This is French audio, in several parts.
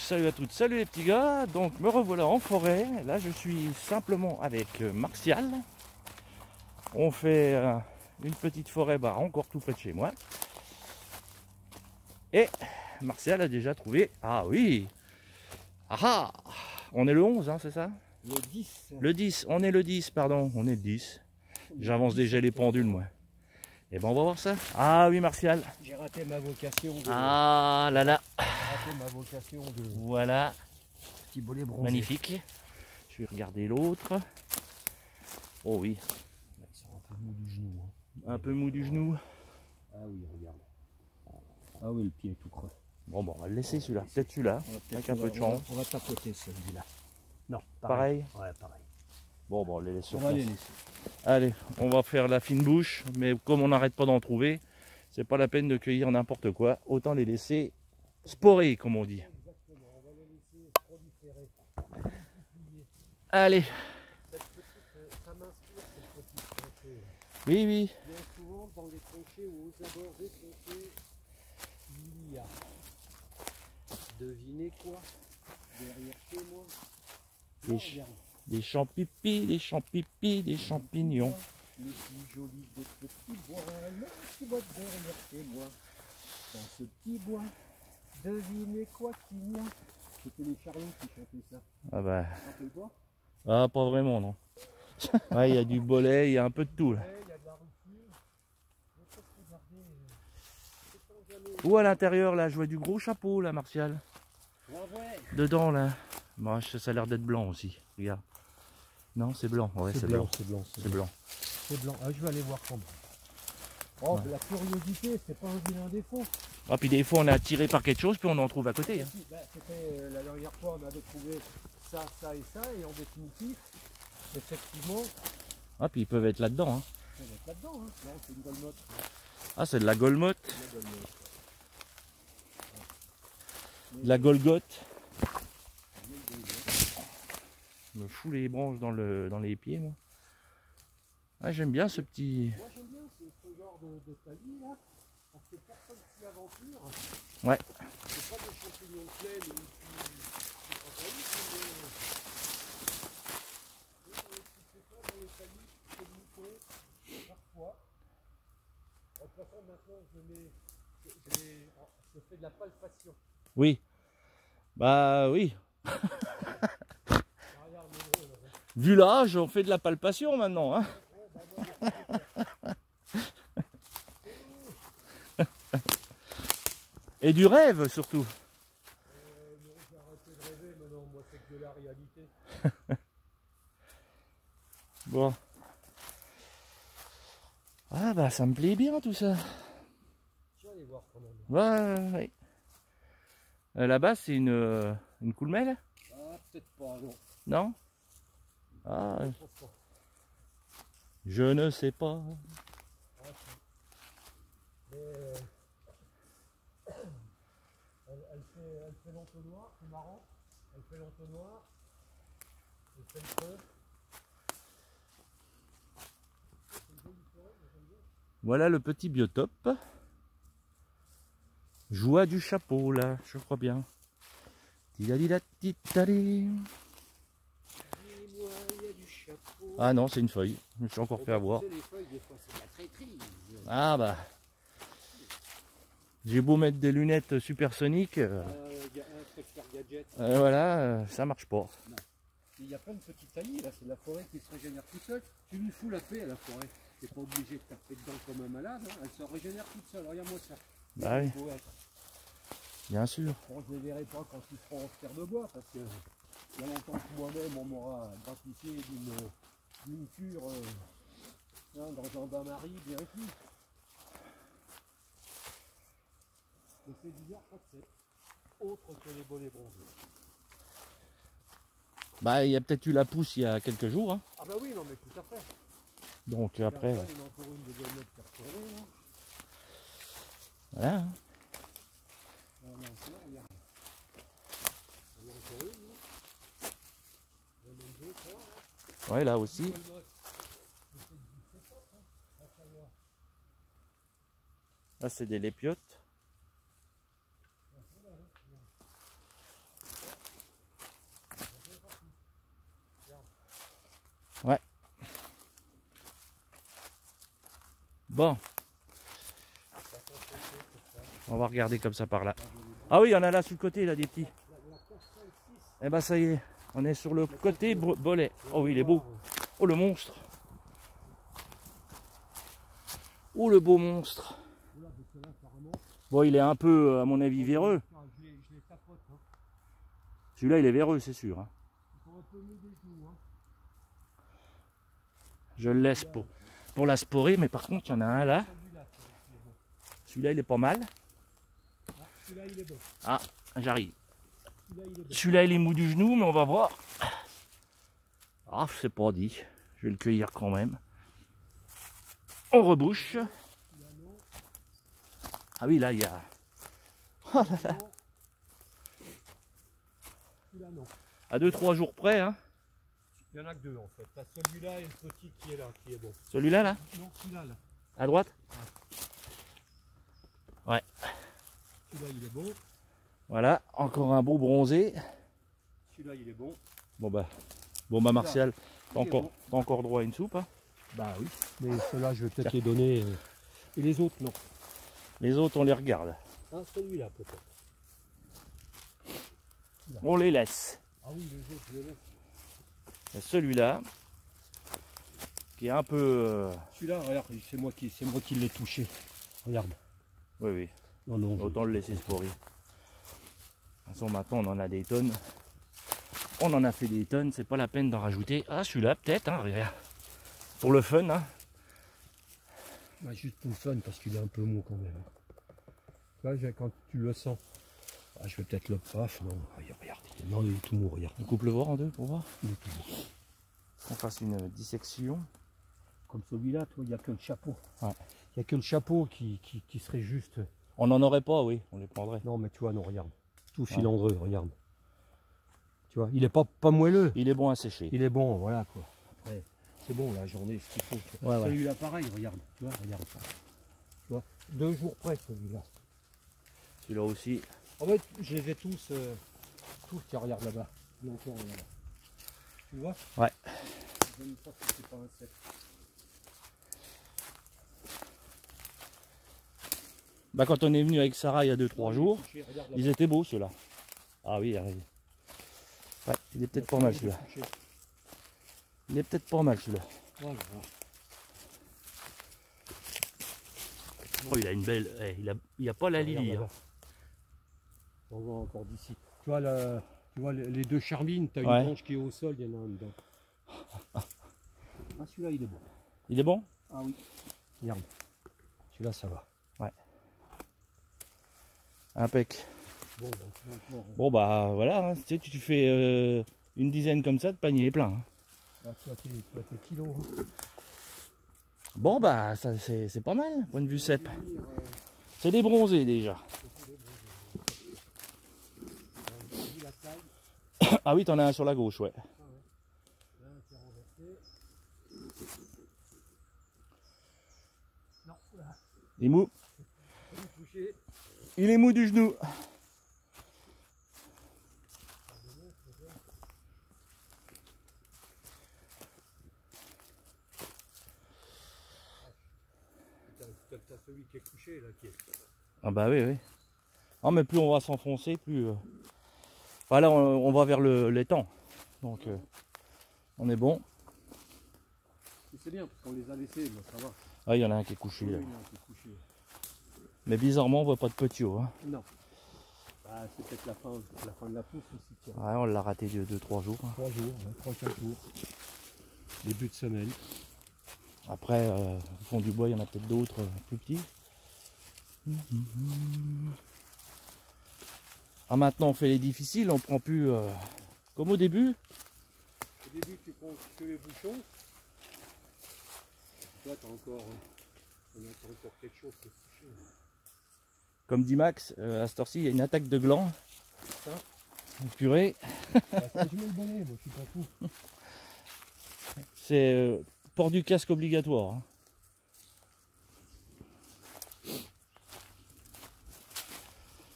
salut à toutes, salut les petits gars. Donc me revoilà en forêt. Là je suis simplement avec Martial. On fait une petite forêt encore tout près de chez moi. Et Martial a déjà trouvé. Ah oui. Ah, on est le 11 hein, c'est ça? Le 10. Le 10, on est le 10, pardon, on est le 10. J'avance déjà les pendules moi. Et ben on va voir ça. Ah oui Martial. J'ai raté ma vocation de... Ah là là. J'ai raté ma vocation de... Voilà. Petit bolet bronzé. Magnifique. Je vais regarder l'autre. Oh oui. Ils sont un peu mous du genou. Hein. Un peu mou du genou. Ah oui, regarde. Ah oui, le pied est tout creux. Bon, on va le laisser celui-là. Peut-être celui-là. Avec un peu de chance. On va tapoter celui-là. Non, Pareil. Ouais, pareil. Bon, on les laisse sur On va place. les laisser. Allez, on va faire la fine bouche. Mais comme on n'arrête pas d'en trouver, c'est pas la peine de cueillir n'importe quoi. Autant les laisser sporer, comme on dit. Exactement, on va les laisser proliférer. Allez. Cette petite, ça m'inspire cette petite tranchée. Oui, oui. Bien souvent, dans les tranchées ou aux abords des tranchées, il y a... Devinez quoi? Derrière chez moi. Des champs pipi, des champs pipi, des champignons. Le plus joli des petits bois, le petit bois derrière chez moi. Dans ce petit bois, devinez quoi qu'il y a? C'était les Charlots qui chantaient ça. Ah bah. Rappelle-toi? Ah, pas vraiment, non. Ouais, il y a du bolet, il y a un peu de tout là. Il y a de la rupture. Je vais peut-être regarder. Ou à l'intérieur, là, je vois du gros chapeau, là, Martial. Ouais, ouais. Dedans, là. Moi, ça a l'air d'être blanc aussi. Regarde. Non, c'est blanc. Ouais, c'est blanc. C'est blanc. C'est blanc. C'est blanc. Ah, je vais aller voir comment. Oh, ouais. La curiosité, c'est pas un vilain défaut. Ah, puis des fois, on est attiré par quelque chose, puis on en trouve à côté. Hein. C'était la dernière fois, on avait trouvé ça, ça et ça, et en définitive, effectivement. Ah, puis ils peuvent être là-dedans. Hein. Ils peuvent être là-dedans, hein. Non, c'est une golmotte. Ah, c'est de la golmotte. De la golgotte. Je me fous les branches dans les pieds, moi. Ah, j'aime bien ce petit... Moi, j'aime bien ce genre de talis, là, parce que personne s'y aventure. Ouais. C'est pas des champignons de plaine ou qui c'est pas dans les talis, c'est le mouton, parfois. De toute façon, maintenant, je fais de la palpation. Oui. Bah oui. Vu l'âge, on fait de la palpation maintenant. Hein. Et du rêve surtout. Non, j'ai arrêté de rêver maintenant, moi c'est que de la réalité. Bon. Ah bah ça me plaît bien tout ça. Je vais aller voir quand même. Ouais. Là-bas c'est une coulmelle? Ah peut-être pas, non. Non? Ah. Je ne sais pas. Mais elle fait l'entonnoir, c'est marrant. Elle fait l'entonnoir. Elle fait le creux. Voilà le petit biotope. Joie du chapeau là, je crois bien. Ah non, c'est une feuille. Je me suis encore fait avoir. Ah bah. J'ai beau mettre des lunettes supersoniques. Voilà, ça marche pas. Non. Il y a plein de petites taillis là, c'est la forêt qui se régénère toute seule. Tu lui fous la paix à la forêt. Tu n'es pas obligé de taper dedans comme un malade, hein. Elle se régénère toute seule. Regarde-moi ça. Bah oui. Bien sûr. Bon, je ne les verrai pas quand ils seront en terre de bois parce que il y a longtemps que moi-même on m'aura gratifié d'une cure dans un bain-marie bien cuit. Mais c'est bizarre quand c'est autre que les bolets bronzés. Bah il y a peut-être eu la pousse il y a quelques jours. Hein. Ah bah oui, non mais tout à fait. Donc après... Il y en a encore une de golmotte qui a retourné, hein. Voilà. Hein. Ouais, là aussi. Là, c'est des lépiotes. Bon. On va regarder comme ça par là. Ah oui, il y en a là sur le côté, là, des petits. Eh ben ça y est, on est sur le côté bolet. Oh oui, il est beau. Oh le monstre. Oh le beau monstre. Bon, il est un peu, à mon avis, véreux. Celui-là, il est véreux, c'est sûr. Hein. Je le laisse pour la sporer, mais par contre, il y en a un là. Celui-là, il est pas mal. Ah, j'arrive. Celui-là, il est mou du genou, mais on va voir. Ah, c'est pas dit. Je vais le cueillir quand même. On rebouche. Ah oui, là, il y a... Oh là là. À 2-3 jours près, hein. Il y en a que deux en fait. T'as celui-là et le petit qui est là, qui est bon. Celui-là, là? Non, celui-là, là. À droite? Ouais. Celui-là, il est bon. Voilà, encore un beau bronzé. Celui-là, il est bon. Bon bah Martial, t'as encore droit à une soupe, hein? Bah oui. Mais ceux-là, je vais peut-être les donner. Et les autres, non. Les autres, on les regarde. Ah, celui-là, peut-être. On les laisse. Ah oui, les autres, je les laisse. Il y a celui-là, qui est un peu... Celui-là, regarde, c'est moi qui l'ai touché. Regarde. Oui, oui. Non, non. Autant le laisser sporer. De toute façon, maintenant, on en a des tonnes. On en a fait des tonnes, c'est pas la peine d'en rajouter. Ah, celui-là, peut-être, hein, regarde. Pour le fun, hein. Bah, juste pour le fun, parce qu'il est un peu mou quand même. Tu vois, quand tu le sens. Ah, je vais peut-être le paf. Non, regarde. Non, il est tout mou, regarde. On coupe le voir en deux pour voir. Il est tout mou. On fasse une dissection. Comme celui-là, toi, il n'y a que le chapeau. Ouais. Il n'y a que le chapeau qui serait juste. On n'en aurait pas, oui, on les prendrait. Non, mais tu vois, non, regarde. Tout filandreux, regarde. Tu vois, il est pas moelleux. Il est bon à sécher. Il est bon, voilà quoi. Après, c'est bon, la journée, ce qu'il faut. Ouais, celui-là, pareil, regarde. Tu vois, regarde. Tu vois, 2 jours près, celui-là. Celui-là aussi. En fait, je les ai tous, tiens, regarde là-bas. Encore là-bas. Tu vois? Ouais. Je ne sais pas si c'est pas un sec. Bah, quand on est venu avec Sarah il y a 2-3 jours, ils étaient beaux ceux-là. Ah oui, arrive. Ouais, il est peut-être pas mal celui-là. Il est peut-être pas mal celui-là. Voilà. Oh, il a une belle. Il n'y a pas la Lily. Hein. On voit encore d'ici. Tu vois, les deux charmines, tu as une branche qui est au sol, il y en a un dedans. Ah, celui-là, il est bon. Il est bon? Ah oui. Regarde. Celui-là, ça va. Ouais. Impec. Bon, donc, bon bah voilà, hein. Tu fais une dizaine comme ça, de panier est plein. Hein. Bah, tu as tes kilos. Hein. Bon bah c'est pas mal, point de vue cep. C'est des bronzés déjà. Ah oui, t'en as un sur la gauche, ouais. Il est mou. Il est mou du genou. T'as celui qui est couché là qui est. Ah bah oui, oui. Ah mais plus on va s'enfoncer, plus... Voilà, on va vers l'étang. Donc on est bon. C'est bien parce qu'on les a laissés, moi ça va. Ah, il y en a un qui est couché là. Oui, il y en a un qui est couché. Mais bizarrement on voit pas de petio. Hein. Non. Ah, c'est peut-être la fin de la pousse aussi. Tiens. Ouais, on l'a raté 2-3 jours. Hein. 3 jours, 3-4 jours. Début de semaine. Après, au fond du bois, il y en a peut-être d'autres plus petits. Ah, maintenant on fait les difficiles, on prend plus comme au début. Au début tu prends que les bouchons. Là t'as encore, encore quelque chose qui est couché. Comme dit Max, à cette heure-ci il y a une attaque de gland. Ça purée. Bah, je mets le bonnet, moi je suis pas fou. C'est port du casque obligatoire. Hein.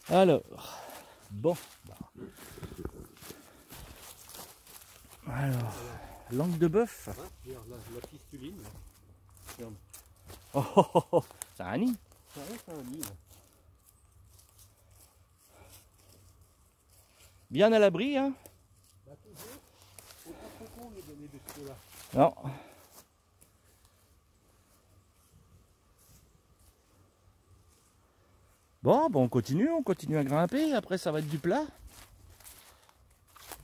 Alors, bon. Alors, langue de bœuf. Regarde là, la pistuline. Regarde. Oh, oh, oh, oh, c'est un nid. Ça reste un nid. Ouais. Bien à l'abri, hein. Bah toujours, faut pas trop con les donner de ce là. Non. Bon, on continue à grimper. Après, ça va être du plat.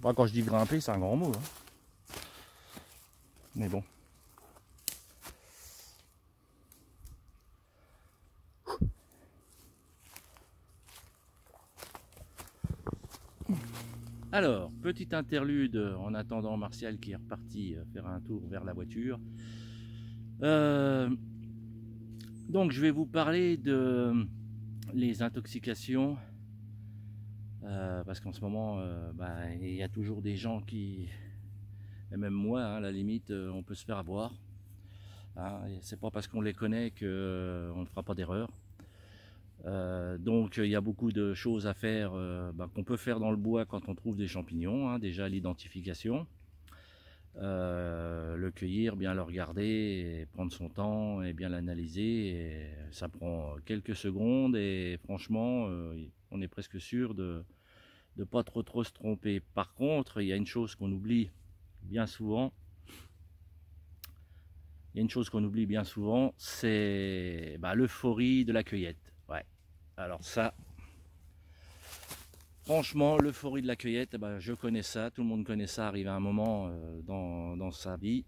Bon, quand je dis grimper, c'est un grand mot. Hein. Mais bon. Alors, petite interlude en attendant Martial qui est reparti faire un tour vers la voiture. Donc, je vais vous parler de les intoxications. Parce qu'en ce moment, il y a toujours des gens qui, et même moi, hein, à la limite, on peut se faire avoir. Hein, c'est pas parce qu'on les connaît qu'on ne fera pas d'erreur. Donc il y a beaucoup de choses à faire qu'on peut faire dans le bois quand on trouve des champignons. Hein, déjà l'identification, le cueillir, bien le regarder, et prendre son temps et bien l'analyser. Ça prend quelques secondes et franchement, on est presque sûr de ne pas trop se tromper. Par contre, il y a une chose qu'on oublie bien souvent. C'est l'euphorie de la cueillette. Ouais. Alors ça, franchement, l'euphorie de la cueillette, je connais ça, tout le monde connaît ça, arrive à un moment dans sa vie.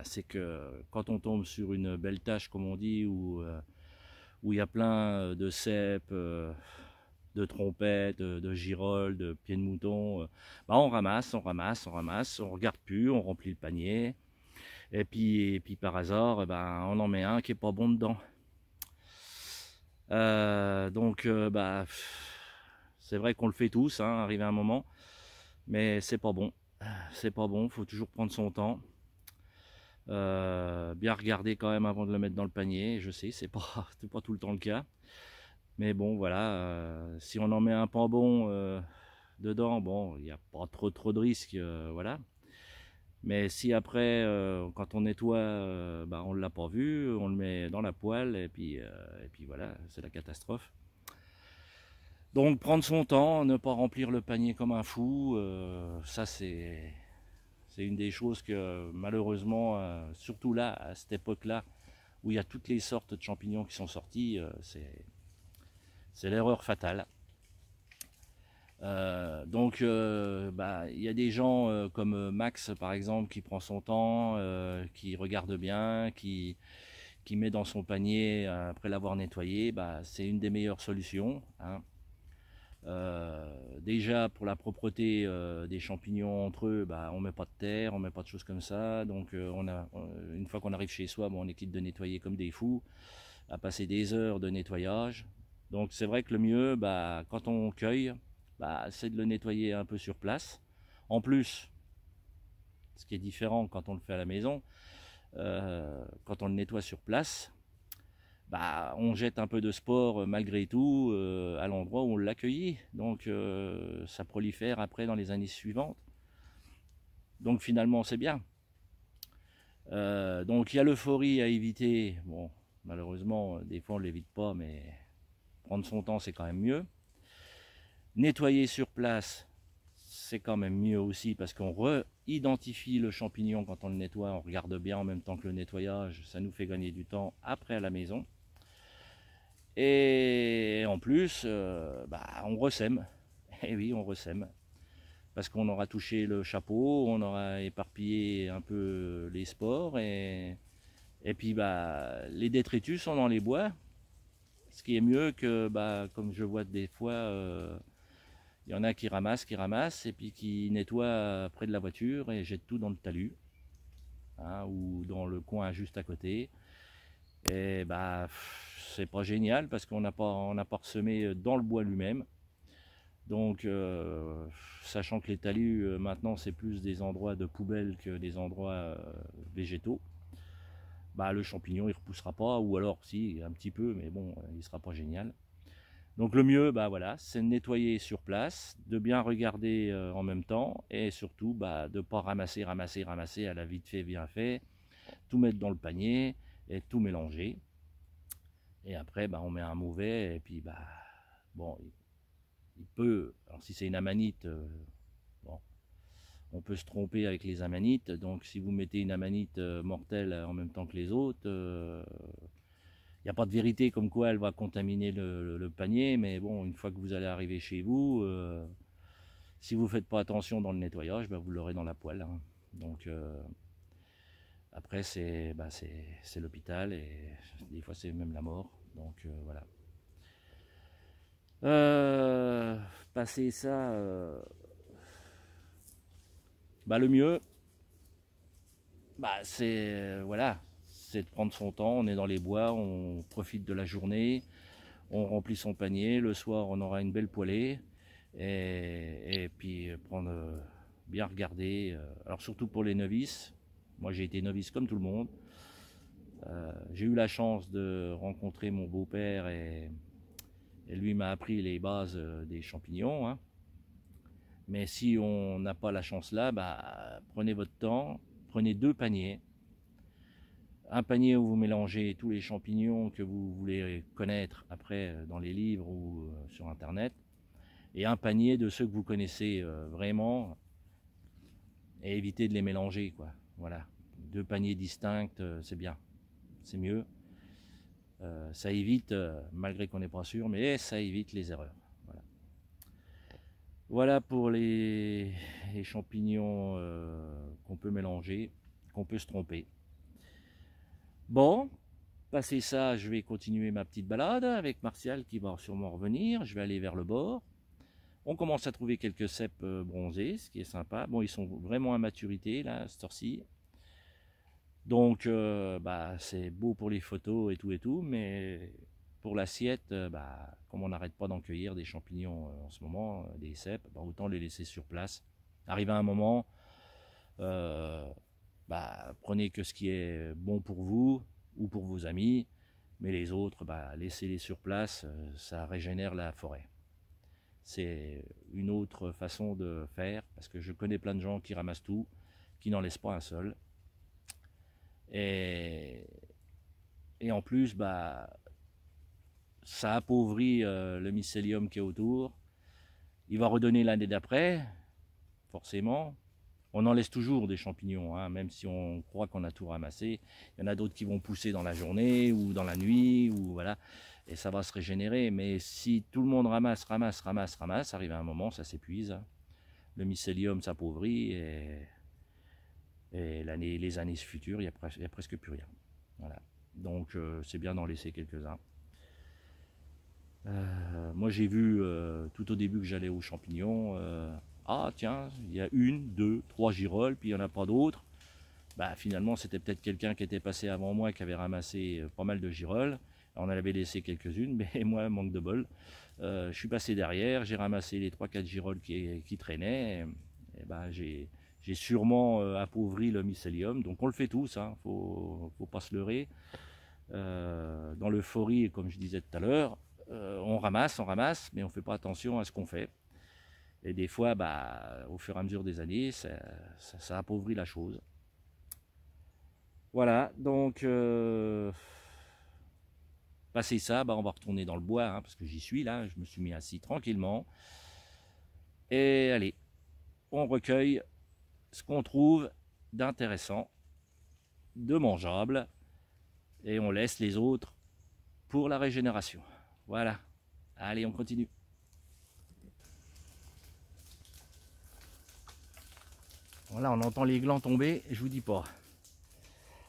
C'est que quand on tombe sur une belle tâche, comme on dit, où il y a plein de cèpes, de trompettes, de girolles, de pieds de mouton, on ramasse, on regarde plus, on remplit le panier. Et puis par hasard, on en met un qui est pas bon dedans. C'est vrai qu'on le fait tous, hein, arrivé à un moment, mais c'est pas bon. C'est pas bon, faut toujours prendre son temps. Bien regarder quand même avant de le mettre dans le panier. Je sais, c'est pas tout le temps le cas. Mais bon, voilà, si on en met un pas bon dedans, bon, il n'y a pas trop de risques, voilà. Mais si après, quand on nettoie, on ne l'a pas vu, on le met dans la poêle et puis voilà, c'est la catastrophe. Donc prendre son temps, ne pas remplir le panier comme un fou, ça c'est une des choses que malheureusement, surtout là, à cette époque-là, où il y a toutes les sortes de champignons qui sont sortis, c'est l'erreur fatale. Il y a des gens comme Max par exemple qui prend son temps, qui regarde bien, qui met dans son panier après l'avoir nettoyé. C'est une des meilleures solutions, hein. Déjà pour la propreté des champignons entre eux, on met pas de terre, on met pas de choses comme ça. Donc une fois qu'on arrive chez soi, on est quitte de nettoyer comme des fous, à passer des heures de nettoyage. Donc c'est vrai que le mieux, quand on cueille, c'est de le nettoyer un peu sur place. En plus, ce qui est différent quand on le fait à la maison, quand on le nettoie sur place, on jette un peu de spore malgré tout à l'endroit où on l'a cueilli. Donc ça prolifère après dans les années suivantes. Donc finalement c'est bien. Donc il y a l'euphorie à éviter. Bon, malheureusement, des fois on ne l'évite pas, mais prendre son temps c'est quand même mieux. Nettoyer sur place, c'est quand même mieux aussi parce qu'on re-identifie le champignon quand on le nettoie, on regarde bien en même temps que le nettoyage, ça nous fait gagner du temps après à la maison. Et en plus, on ressème. Et oui, on ressème. Parce qu'on aura touché le chapeau, on aura éparpillé un peu les spores et puis les détritus sont dans les bois. Ce qui est mieux que, comme je vois des fois, il y en a qui ramassent et puis qui nettoient près de la voiture et jettent tout dans le talus, hein, ou dans le coin juste à côté. Et c'est pas génial parce qu'on n'a pas ressemé dans le bois lui-même. Donc sachant que les talus maintenant c'est plus des endroits de poubelle que des endroits végétaux, le champignon il repoussera pas, ou alors si un petit peu, mais bon il sera pas génial. Donc le mieux, c'est de nettoyer sur place, de bien regarder en même temps, et surtout de ne pas ramasser à la vite fait, bien fait, tout mettre dans le panier, et tout mélanger. Et après, bah, on met un mauvais, et puis, bah, bon, il peut, alors si c'est une amanite, bon, on peut se tromper avec les amanites, donc si vous mettez une amanite mortelle en même temps que les autres, il n'y a pas de vérité comme quoi elle va contaminer le panier, mais bon, une fois que vous allez arriver chez vous, si vous ne faites pas attention dans le nettoyage, bah, vous l'aurez dans la poêle, hein. Donc après c'est l'hôpital, et des fois c'est même la mort, donc voilà. Passer ça, bah, le mieux, bah, c'est voilà, c'est de prendre son temps. On est dans les bois, on profite de la journée, on remplit son panier. Le soir, on aura une belle poêlée, et puis prendre, bien regarder. Alors surtout pour les novices, moi j'ai été novice comme tout le monde. J'ai eu la chance de rencontrer mon beau-père, et lui m'a appris les bases des champignons, hein. Mais si on n'a pas la chance là, bah, prenez votre temps, prenez 2 paniers. Un panier où vous mélangez tous les champignons que vous voulez connaître après dans les livres ou sur internet, et un panier de ceux que vous connaissez vraiment, et évitez de les mélanger, quoi. Voilà, 2 paniers distincts, c'est bien, c'est mieux. Ça évite, malgré qu'on n'est pas sûr, mais ça évite les erreurs. Voilà, voilà pour les champignons qu'on peut mélanger, qu'on peut se tromper. Bon, passé ça, je vais continuer ma petite balade avec Martial qui va sûrement revenir. Je vais aller vers le bord. On commence à trouver quelques cèpes bronzés, ce qui est sympa. Bon, ils sont vraiment à maturité là, cette heure-ci. Donc, bah, c'est beau pour les photos et tout, mais pour l'assiette, bah, comme on n'arrête pas d'en cueillir des champignons en ce moment, des cèpes, bah, autant les laisser sur place. Arrive à un moment, bah, prenez que ce qui est bon pour vous ou pour vos amis, mais les autres, bah, laissez-les sur place, ça régénère la forêt. C'est une autre façon de faire, parce que je connais plein de gens qui ramassent tout, qui n'en laissent pas un seul. Et en plus, bah, ça appauvrit le mycélium qui est autour. Il va redonner l'année d'après, forcément. On en laisse toujours des champignons, hein, même si on croit qu'on a tout ramassé. Il y en a d'autres qui vont pousser dans la journée ou dans la nuit, ou voilà, et ça va se régénérer. Mais si tout le monde ramasse, arrive à un moment, ça s'épuise. Le mycélium s'appauvrit, et les années futures, il n'y a presque plus rien. Voilà. Donc c'est bien d'en laisser quelques-uns. Moi j'ai vu tout au début que j'allais aux champignons, ah tiens, il y a 1, 2, 3 girolles, puis il n'y en a pas d'autres. Bah, finalement c'était peut-être quelqu'un qui était passé avant moi, qui avait ramassé pas mal de girolles. On en avait laissé quelques-unes, mais moi, manque de bol, je suis passé derrière, j'ai ramassé les 3-4 girolles qui traînaient, et bah, j'ai sûrement appauvri le mycélium. Donc on le fait tous, hein, faut pas se leurrer. Dans l'euphorie, comme je disais tout à l'heure, on ramasse, mais on ne fait pas attention à ce qu'on fait. Et des fois, bah, au fur et à mesure des années, ça appauvrit la chose. Voilà, donc passé ça, bah, on va retourner dans le bois, hein, parce que j'y suis là, je me suis mis assis tranquillement. Et allez, on recueille ce qu'on trouve d'intéressant, de mangeable, et on laisse les autres pour la régénération. Voilà, allez, on continue. Voilà, on entend les glands tomber, je vous dis pas.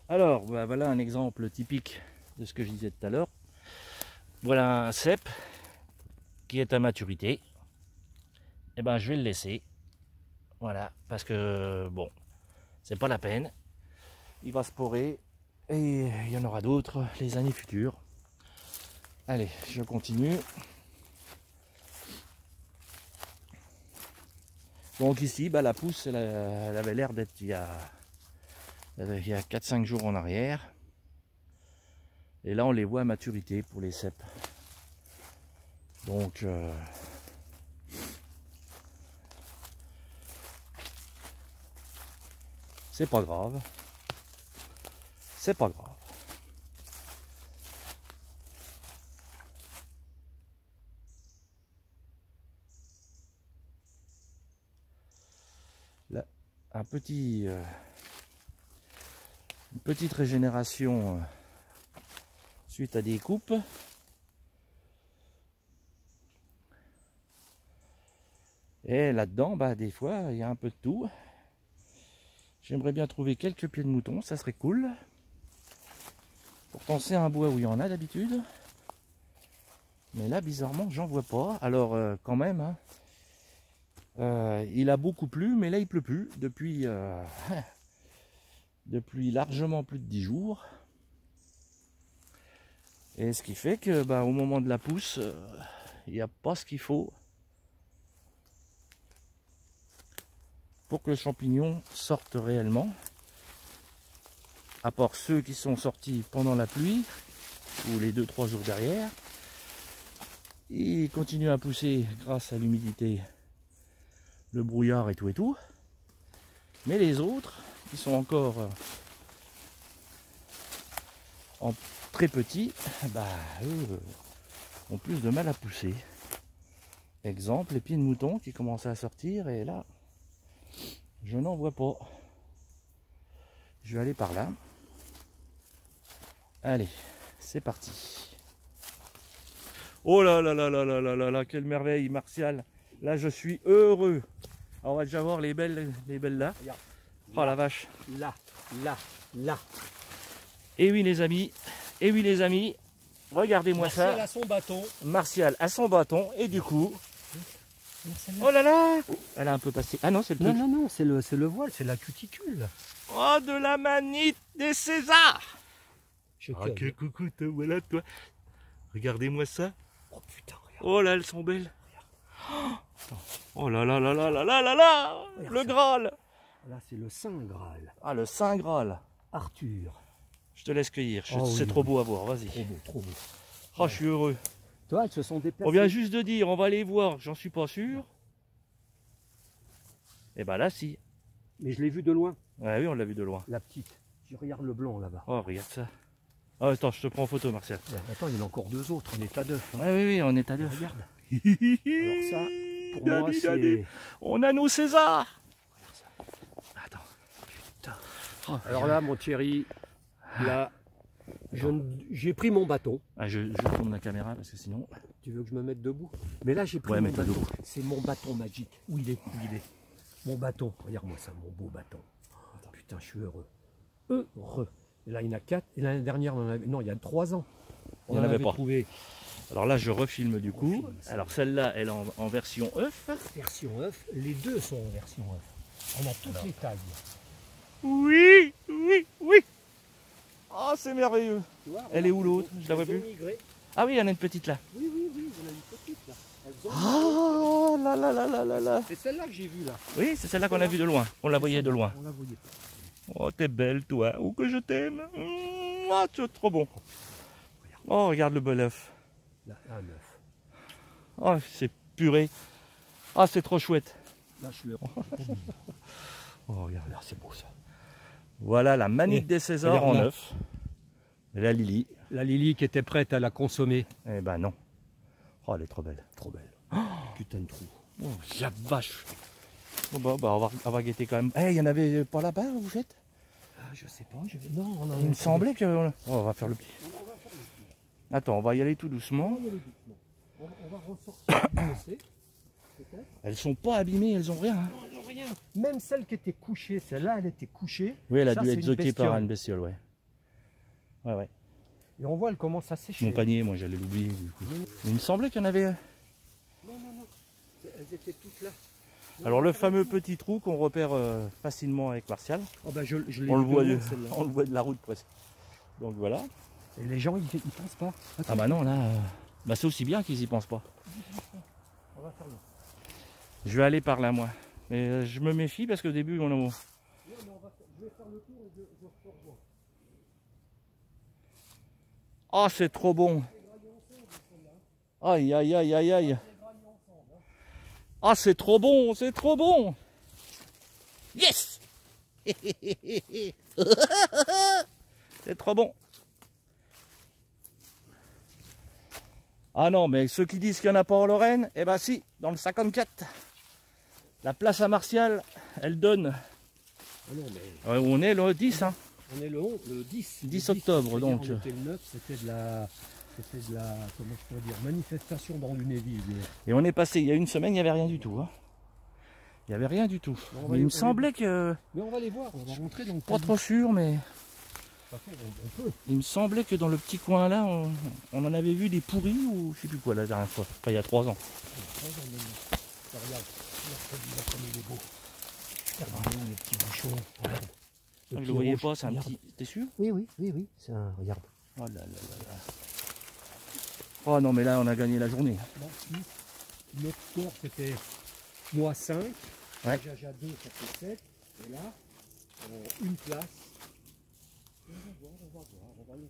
Alors, bah, voilà un exemple typique de ce que je disais tout à l'heure. Voilà un cèpe qui est à maturité. Et ben, je vais le laisser. Voilà, parce que bon, c'est pas la peine. Il va se porer, et il y en aura d'autres les années futures. Allez, je continue. Donc ici, bah, la pousse, elle avait l'air d'être il y a 4-5 jours en arrière. Et là, on les voit à maturité pour les cèpes. Donc, c'est pas grave. C'est pas grave. une petite régénération suite à des coupes. Et là-dedans, bah, des fois, il y a un peu de tout. J'aimerais bien trouver quelques pieds de mouton, ça serait cool. Pourtant, c'est un bois où il y en a d'habitude. Mais là, bizarrement, j'en vois pas. Alors, quand même, hein, il a beaucoup plu, mais là, il pleut plus depuis, depuis largement plus de 10 jours. Et ce qui fait que, bah, au moment de la pousse, il n'y a pas ce qu'il faut pour que le champignon sorte réellement, à part ceux qui sont sortis pendant la pluie ou les 2-3 jours derrière. Ils continuent à pousser grâce à l'humidité, le brouillard et tout. Mais les autres, qui sont encore en très petits, bah, eux ont plus de mal à pousser. Exemple, les pieds de mouton qui commencent à sortir, et là, je n'en vois pas. Je vais aller par là. Allez, c'est parti. Oh là là là là là là là là, quelle merveille, Martial. Là, je suis heureux. Alors, on va déjà voir les belles là. Regarde. Oh la vache. Là. Et oui les amis, regardez-moi ça. Martial a son bâton. Martial a son bâton, et du coup... Oh là là, elle a un peu passé. Ah non, c'est le truc. Non, c'est le voile, c'est la cuticule. Oh, de la manite des Césars. Ah, que coucou, voilà toi. Regardez-moi ça. Oh putain, regarde. Oh là, elles sont belles. Oh là là là là là là là là. Le Graal. Là, c'est le Saint Graal. Ah, le Saint Graal. Arthur. Je te laisse cueillir, Oh c'est oui, trop oui. beau à voir, vas-y. Trop beau, trop beau. Oh, je suis heureux. Toi, elles se sont déplacées. On vient juste de dire, on va aller voir, j'en suis pas sûr. Et ben là, si. Mais je l'ai vu de loin, Ouais, oui, on l'a vu de loin. la petite. Je regarde le blanc là-bas. Oh, regarde ça. Oh, attends, je te prends en photo, Martial. Attends, il y en a encore deux autres en état d'œuf. Ouais, oui, oui, on est à deux. Regarde. Alors ça, pour moi, c'est... On a nos Césars. Regarde ça. Attends. Putain. Oh, Alors là, mon Thierry, là, j'ai pris mon bâton. ah, je tourne la caméra parce que sinon... Tu veux que je me mette debout? Mais là, j'ai pris Ouais, mon mets-toi bâton. debout. C'est mon bâton magique. Où il est? Mon bâton. Regarde-moi ça, mon beau bâton. Putain, je suis heureux. Heureux. Et là, il y en a 4. Et l'année dernière, on en avait... non, il y a 3 ans. Il y en avait pas. Trouvé Alors là, je refilme du coup. Alors celle-là, elle est en version œuf. version œuf. Les deux sont en version œuf. On a toutes les tailles. Oui, oui, oui. Oh, c'est merveilleux. Tu vois, Elle est où l'autre? Je la vois elles ont plus. migré. Ah oui, il y en a une petite là. Oui, il y en a une petite là. Elles ont Oh là là là là là là. C'est celle-là que j'ai vue là. Oui, c'est celle-là qu'on a vue de loin. On la voyait de loin. On la voyait pas. Oh, t'es belle, toi. Oh, que je t'aime. Oh, tu es trop bon. Oh, regarde le bel œuf. Là, un œuf. Oh, c'est puré. Ah, c'est trop chouette. Là, je le... Oh, regarde. Là, c'est beau ça. Voilà la manite Et des Césars en regarde là. œuf. Et la Lily. La Lily qui était prête à la consommer. Eh ben non. Oh, elle est trop belle. Trop belle. Putain de trou. Oh, la vache. Bon, bah, on va guetter quand même. Eh, il y en avait pas là-bas, vous faites? Ah, je sais pas. Non, on a... Il me semblait que... Oh, on va faire le petit. Attends, on va y aller tout doucement. On va ressortir du dossier, peut-être. Elles sont pas abîmées, elles ont rien. Hein. Non, elles ont rien. Même celle qui était couchée, celle-là, elle était couchée. Oui, elle a Ça, dû c'est être une zoquée par bestiole. une bestiole, ouais. Ouais, ouais. Et on voit, elle commence à sécher. Mon panier, moi, j'allais l'oublier, du coup. Il me semblait qu'il y en avait... Non. Elles étaient toutes là. Alors, le fameux petit trou qu'on repère facilement avec Martial. Oh, bah, je l'ai On le vu voit de de, loin, celle-là. on le voit de la route, presque. Donc, voilà. Et les gens, ils pensent pas. Ah bah non, là... Bah, c'est aussi bien qu'ils y pensent pas. On va faire le... Je vais aller par là, moi. Mais je me méfie parce qu'au début, on a... Non, mais je vais faire le tour et je rejoins. Oh, c'est trop bon. Aïe, aïe, aïe, aïe, aïe. Ah, c'est trop bon, c'est trop bon. Yes. C'est trop bon. Ah non, mais ceux qui disent qu'il n'y en a pas en Lorraine, eh ben si, dans le 54. La place à Martial, elle donne Ah non, mais On est le 10, hein. on est le 10. 10 octobre, donc. On était le 9, c'était de la, comment je pourrais dire, manifestation dans Lunéville. Et on est passé, il y a une semaine, il n'y avait rien du tout. Hein. Il n'y avait rien du tout. Bon, Mais il me semblait que... Mais on va les voir, on va rentrer dans le Pas trop sûr, mais... on peut. Il me semblait que dans le petit coin là, on en avait vu des pourris ou je sais plus quoi la dernière fois. Enfin, il y a 3 ans. Regarde, comme il est beau. Regardez les petits bouchons. Regarde. Je ne le voyais pas, c'est un petit... T'es sûr? Oui, c'est un... Regarde. Oh là là là là. Oh non, mais là, on a gagné la journée. Bon, notre score, c'était moi 5. Ouais. Jaja 2, ça fait 7. Et là, une place. On va voir, on va nous... De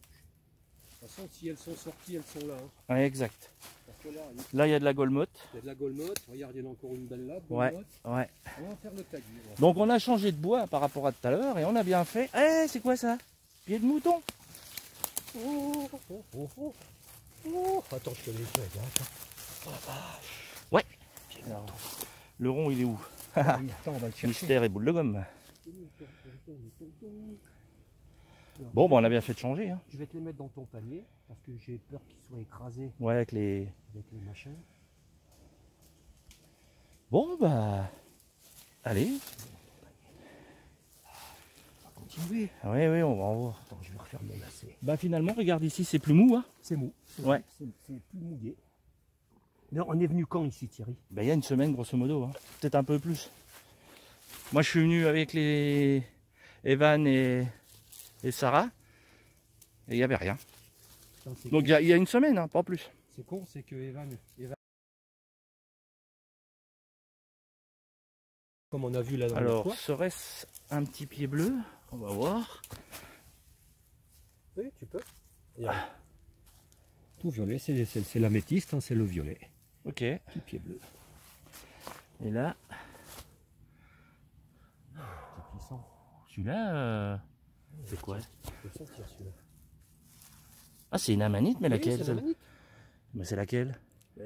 toute façon, si elles sont sorties, elles sont là. Hein. Ouais, exact. Parce que là, il y a de la golmotte. Il y a de la golmotte. Regarde, il y en a encore une belle là. Ouais, ouais. ouais. On va faire le taguer. Donc, on a changé de bois par rapport à tout à l'heure et on a bien fait. Eh, c'est quoi ça? Pied de mouton. Oh. Attends, je te l'ai fait. Oh la vache. Ouais. Alors, le rond, il est où? Attends, on va le chercher. Mystère et boule de gomme. Bon, bah, on a bien fait de changer. Hein. Je vais te les mettre dans ton panier parce que j'ai peur qu'ils soient écrasés Ouais, avec les machins. Bon, bah... Allez. On va continuer. Oui, on va voir. Attends, je vais refaire mon lacet. Bah finalement, regarde ici, c'est plus mou. Hein. C'est mou. Ouais. C'est plus mouillé. Mais on est venu quand ici, Thierry? Bah, il y a une semaine, grosso modo. Hein. Peut-être un peu plus. Moi, je suis venu avec les Evan et Sarah. Et il n'y avait rien. Putain, donc il y a une semaine, hein, pas plus. C'est con, c'est que Evan... Comme on a vu là dans alors, le serait-ce un petit pied bleu? On va voir. Oui, tu peux. Tout violet, c'est l'améthyste, hein, c'est le violet. Ok. Petit pied bleu. Et là, C'est puissant. celui-là, c'est quoi? Je peux sentir celui-là. Ah, c'est une amanite, mais laquelle? c'est l'amanite. Mais c'est laquelle?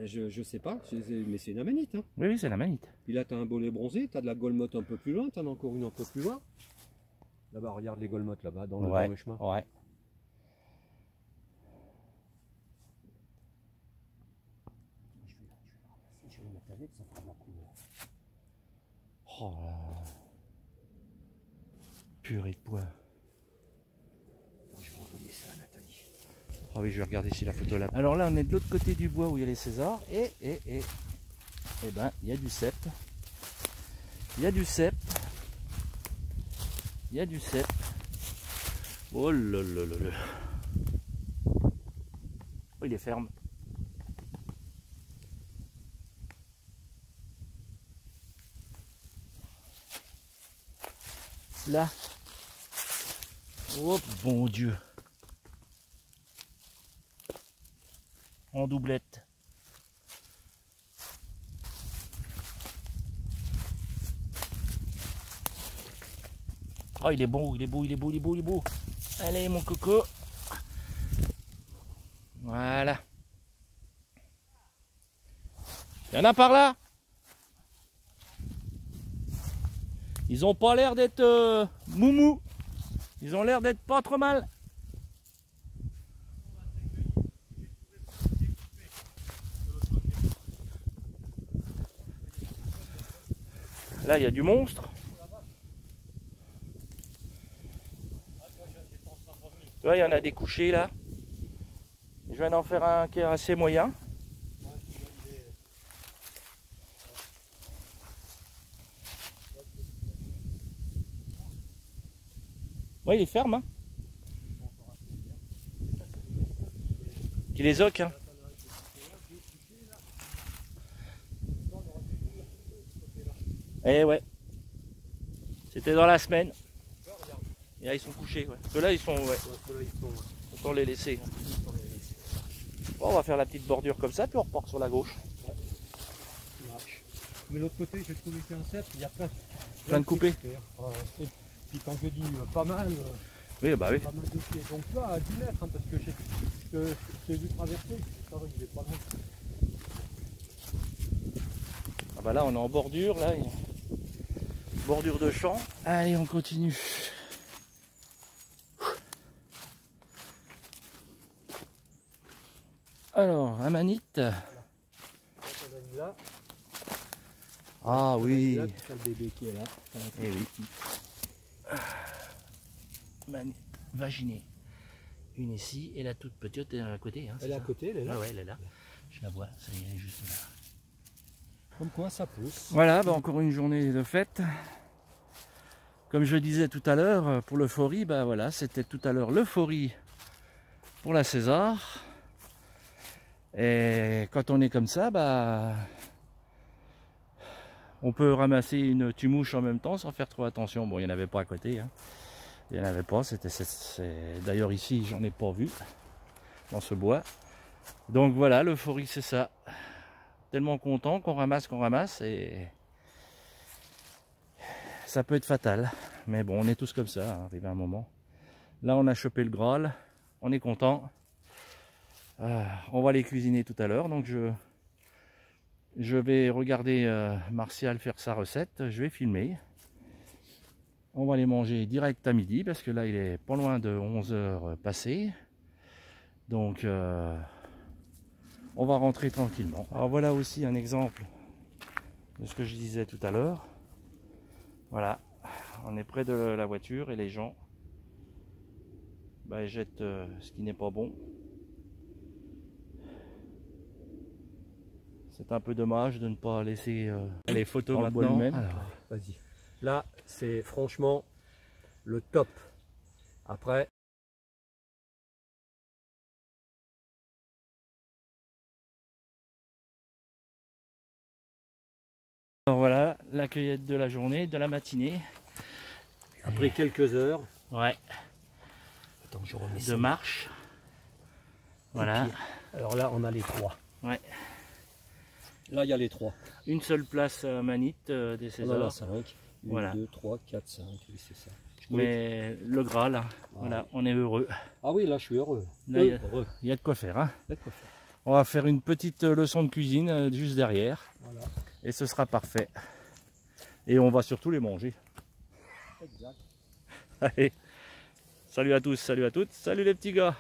Je sais pas, mais c'est une amanite. Hein. Oui, c'est l'amanite. Puis là, tu as un bonnet bronzé, tu as de la golmotte un peu plus loin, tu en as encore une un peu plus loin. Là-bas, regarde les golmottes là-bas, dans le chemin. Ouais. Je vais mettre avec, ça fera de la couleur. Oh là. Purée de poids. Je vais envoyer ça à Nathalie. Ah oui, je vais regarder si la photo là. Alors là, on est de l'autre côté du bois où il y a les Césars. Et ben, il y a du cep. Il y a du cep. Il y a du cep. Oh là là là là. Oh, il est ferme. Là. Oh bon Dieu. En doublette. Oh, il est beau, il est beau, il est beau, il est beau, il est beau. Allez, mon coco. Voilà. Il y en a par là. Ils ont pas l'air d'être moumou. Ils ont l'air d'être pas trop mal. Là, il y a du monstre. Tu vois, il y en a des couchés là. Je viens d'en faire un qui est assez moyen. Ouais, il est ferme. Hein. Qui les zoque. Hein. Eh ouais. C'était dans la semaine. Et là, ils sont couchés. Ouais. Ceux-là, ils sont. Ouais. Autant les laisser. Bon, on va faire la petite bordure comme ça, puis on repart sur la gauche. Mais l'autre côté, j'ai trouvé qu'un cep, il y a plein de coupés. Et puis quand je dis pas mal, oui, bah oui. pas mal de pieds. Donc là, à 10 mètres, hein, parce que j'ai vu traverser, ça va, il est pas mal. Ah bah là, on est en bordure, là. bordure de champ. Allez, on continue. Alors, amanite. Là, Ah oui. là, c'est le bébé qui est là. Eh oui. Manite vaginée. Une ici et la toute petite est à côté. Hein, Elle est à côté, elle est là. Ah ouais, elle est là. Je la vois, ça y est, elle est juste là. Comme quoi ça pousse. Voilà, bah encore une journée de fête. Comme je disais tout à l'heure, pour l'euphorie, bah voilà, c'était tout à l'heure l'euphorie pour la César. Et quand on est comme ça, bah on peut ramasser une tumouche en même temps sans faire trop attention. Bon, il n'y en avait pas à côté. Hein. Il n'y en avait pas. D'ailleurs ici, j'en ai pas vu dans ce bois. Donc voilà, l'euphorie, c'est ça. Tellement content qu'on ramasse et ça peut être fatal. Mais bon, on est tous comme ça, hein, arrivé à un moment. Là, on a chopé le Graal. On est content. On va les cuisiner tout à l'heure. Donc je vais regarder Martial faire sa recette. Je vais filmer. On va les manger direct à midi parce que là, il est pas loin de 11h passées. Donc, on va rentrer tranquillement. Alors voilà aussi un exemple de ce que je disais tout à l'heure. Voilà, on est près de la voiture et les gens bah, jettent ce qui n'est pas bon. C'est un peu dommage de ne pas laisser les photos maintenant. Alors, vas-y. Là, c'est franchement le top. Après, alors voilà, la cueillette de la journée, de la matinée. après quelques heures, Ouais, attends, je remets de ça. marche. Voilà. Alors là, on a les trois. Ouais. Là, il y a les trois. Une seule place manite des On en a Césars. 5. 1, Voilà. 2, 3, 4, 5. Oui, c'est ça. Mais le Graal, hein, voilà, on est heureux. Ah oui, là, je suis heureux. Là, Heureux. il y a de quoi faire. Hein. Il y a de quoi faire. On va faire une petite leçon de cuisine juste derrière. Voilà. Et ce sera parfait. Et on va surtout les manger. Exact. Allez, salut à tous, salut à toutes, salut les petits gars.